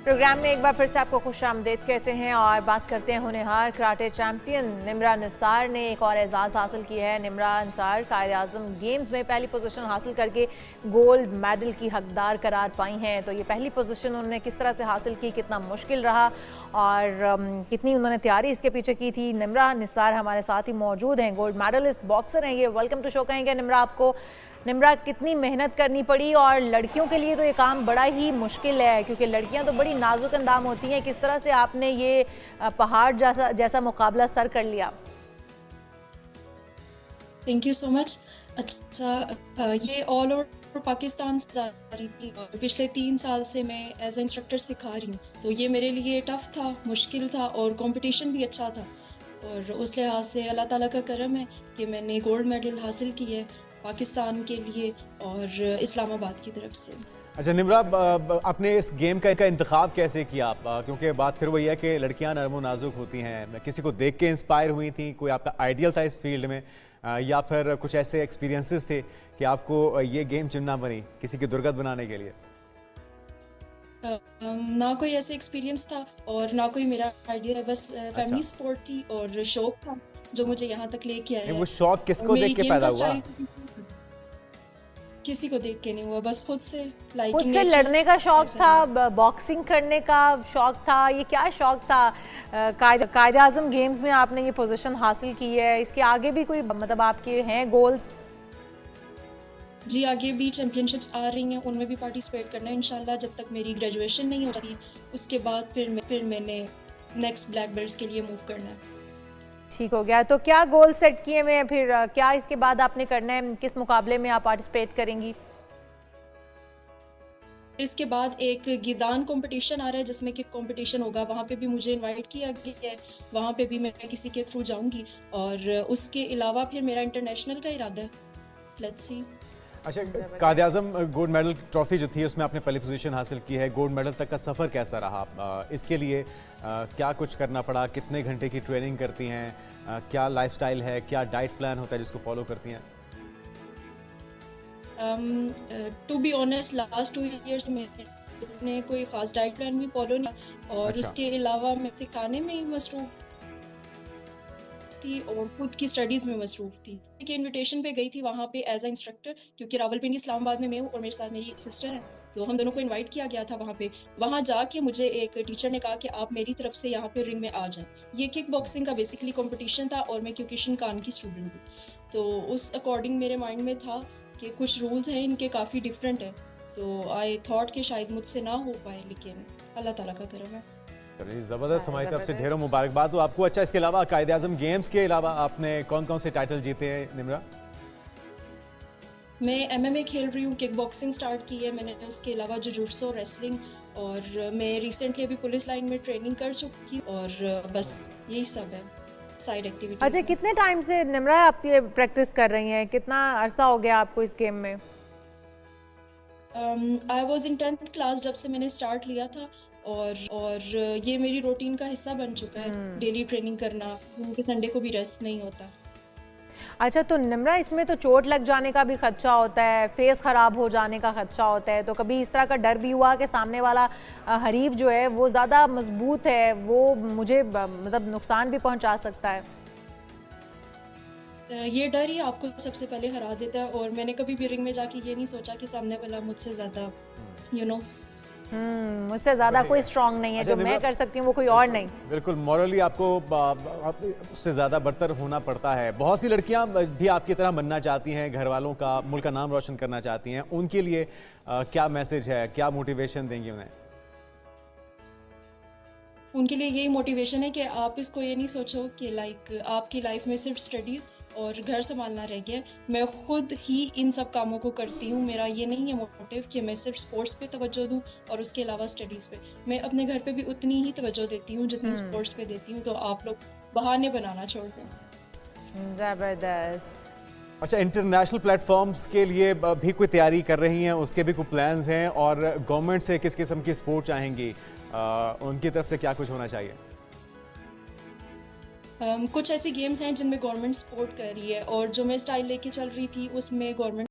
Programme में एक बार फिर से आपको खुशामदीद कहते हैं और बात करते हैं होनहार कराटे चैंपियन निम्रा निसार ने एक और एजाज़ हासिल किया है। निम्रा निसार कायद-ए-आज़म गेम्स में पहली पोजीशन हासिल करके गोल्ड मेडल की हकदार करार पाई हैं। तो ये पहली पोजीशन उन्होंने किस तरह से हासिल की, कितना मुश्किल रहा और कितनी उन्होंने तैयारी इसके पीछे की थी। निम्रा निसार हमारे साथ ही मौजूद हैं, गोल्ड मेडलिस्ट बॉक्सर हैं ये। वेलकम टू शो कहेंगे निम्रा आपको। निम्रा, कितनी मेहनत करनी पड़ी और लड़कियों के लिए तो ये काम बड़ा ही मुश्किल है क्योंकि लड़कियां तो बड़ी नाजुक अंदाम होती हैं। किस तरह से आपने ये पहाड़ जैसा मुकाबला सर कर लिया? Thank you so much. अच्छा, ये ऑल ओवर पाकिस्तान से जा रही थी और पिछले 3 साल से मैं एज ए इंस्ट्रक्टर सिखा रही हूँ, तो ये मेरे लिए टफ था, मुश्किल था और कंपटीशन भी अच्छा था। और उस लिहाज से अल्लाह ताला का करम है कि मैंने गोल्ड मेडल हासिल की है पाकिस्तान के लिए और इस्लामाबाद की तरफ से। अच्छा निम्रा, आपने इस गेम का इंतखाब कैसे किया आप? क्योंकि बात फिर वही है कि लड़कियां नरम नाजुक होती हैं। किसी को देख के इंस्पायर हुई थी, कोई आपका आइडियल था इस फील्ड में, या फिर कुछ ऐसे एक्सपीरियंसेस थे कि आपको ये गेम चुनना पड़ी किसी की दुर्गत बनाने के लिए? ना कोई ऐसे एक्सपीरियंस था और ना कोई मेरा आइडिया, बस फैमिली सपोर्ट थी और शौक था जो मुझे यहाँ तक लेके आया। वो शौक किसको देख के पैदा हुआ? किसी को देख के नहीं हुआ, बस खुद से खुद से लड़ने का शौक था, बॉक्सिंग करने का शौक था। ये क्या शौक था? कायद-ए-आज़म गेम्स में आपने ये पोजीशन हासिल की है, इसके आगे भी कोई मतलब आपके हैं गोल्स? जी, आगे भी चैंपियनशिप्स आ रही हैं, उनमें भी पार्टिसिपेट करना है इंशाल्लाह। जब तक मेरी ग्रेजुएशन नहीं हो जाती उसके बाद फिर मैंने नेक्स्ट ब्लैक बेल्ट्स के लिए मूव करना है। ठीक हो गया, तो क्या गोल सेट किए हुए हैं फिर? क्या इसके बाद आपने करना है? किस मुकाबले में आप पार्टिसिपेट करेंगी? इसके बाद एक गीदान कंपटीशन आ रहा है जिसमें कि कंपटीशन होगा, वहाँ पे भी मुझे इनवाइट किया गया है, वहाँ पे भी मैं किसी के थ्रू जाऊंगी। और उसके अलावा फिर मेरा इंटरनेशनल का इरादा है। Let's see. अच्छा, कायद-ए-आज़म गोल्ड मेडल ट्रॉफी जो थी उसमें आपने पहली पोजीशन हासिल की है। गोल्ड मेडल तक का सफ़र कैसा रहा? इसके लिए क्या कुछ करना पड़ा? कितने घंटे की ट्रेनिंग करती हैं? क्या लाइफस्टाइल है, क्या डाइट प्लान होता है जिसको फॉलो करती हैं? To be honest, last 2 years में मैंने कोई खास डाइट प्लान भी फॉलो नहीं और उसके अलावा मैं सिखाने में ही मसरूफ थी और खुद की स्टडीज में मसरूफ थी। कि इनविटेशन पे गई थी वहाँ पे एज अ इंस्ट्रक्टर, क्योंकि रावलपिंडी इस्लामाबाद में मैं हूँ और मेरे साथ मेरी सिस्टर है, तो हम दोनों को इनवाइट किया गया था वहाँ पे। वहाँ जाके मुझे एक टीचर ने कहा कि आप मेरी तरफ से यहाँ पे रिंग में आ जाएं। ये किक बॉक्सिंग का बेसिकली कंपटीशन था और मैं क्योंकिशन खान की स्टूडेंट हूँ, तो उस अकॉर्डिंग मेरे माइंड में था कि कुछ रूल्स हैं इनके काफ़ी डिफरेंट है, तो आई थॉट कि शायद मुझसे ना हो पाए, लेकिन अल्लाह ताला का करम है। ज़बरदस्त, हमारी तरफ से ढेरों मुबारकबाद हो आपको। अच्छा, इसके अलावा कायद-ए-आज़म गेम्स के अलावा आपने कौन कौन से टाइटल जीते हैं निम्रा? मैं MMA खेल रही हूँ, किक बॉक्सिंग स्टार्ट की है मैंने, उसके अलावा जुजुत्सु, रेसलिंग, और मैं रिसेंटली अभी पुलिस लाइन में ट्रेनिंग कर चुकी और बस यही सब है साइड एक्टिविटीज। अच्छा, कितने टाइम से निम्रा आप ये प्रैक्टिस कर रही हैं? कितना अरसा हो गया आपको इस गेम में? I was in 10th class जब से मैंने स्टार्ट लिया था और ये मेरी रूटीन का हिस्सा बन चुका है, डेली ट्रेनिंग करना, क्योंकि संडे को भी रेस्ट नहीं होता। अच्छा, तो निम्रा इसमें तो चोट लग जाने का भी खदशा होता है, फेस ख़राब हो जाने का खदशा होता है, तो कभी इस तरह का डर भी हुआ कि सामने वाला हरीफ जो है वो ज़्यादा मजबूत है, वो मुझे मतलब नुकसान भी पहुंचा सकता है? ये डर ही आपको सबसे पहले हरा देता है और मैंने कभी भी रिंग में जाके ये नहीं सोचा कि सामने वाला मुझसे ज़्यादा मुझसे ज़्यादा कोई स्ट्रांग नहीं है। जो मैं कर सकती हूँ वो कोई और नहीं। बिल्कुल, मॉरली आपको उससे ज़्यादा बरतर होना पड़ता है। बहुत सी लड़कियां भी आपकी तरह बनना चाहती हैं, घर वालों का, मुल्क का नाम रोशन करना चाहती हैं। उनके लिए क्या मैसेज है, क्या मोटिवेशन देंगी उन्हें? उनके लिए यही मोटिवेशन है कि आप इसको ये नहीं सोचो कि आपकी लाइफ में सिर्फ स्टडीज़ और घर संभालना रह गया। मैं खुद ही इन सब कामों को करती हूँ, मेरा ये नहीं है मोटिव कि मैं सिर्फ स्पोर्ट्स पे तवज्जो दूँ और उसके अलावा स्टडीज़ पे। मैं अपने घर पे भी उतनी ही तवज्जो देती हूँ जितनी स्पोर्ट्स पे देती हूँ, तो आप लोग बहाने बनाना छोड़ दें। ज़बरदस्त। अच्छा, इंटरनेशनल प्लेटफॉर्म्स के लिए भी कोई तैयारी कर रही हैं? उसके भी कोई प्लान्स हैं? और गवर्नमेंट से किस किस्म की सपोर्ट चाहेंगी? उनकी तरफ से क्या कुछ होना चाहिए? कुछ ऐसी गेम्स हैं जिनमें गवर्नमेंट सपोर्ट कर रही है और जो मैं स्टाइल लेके चल रही थी उसमें गवर्नमेंट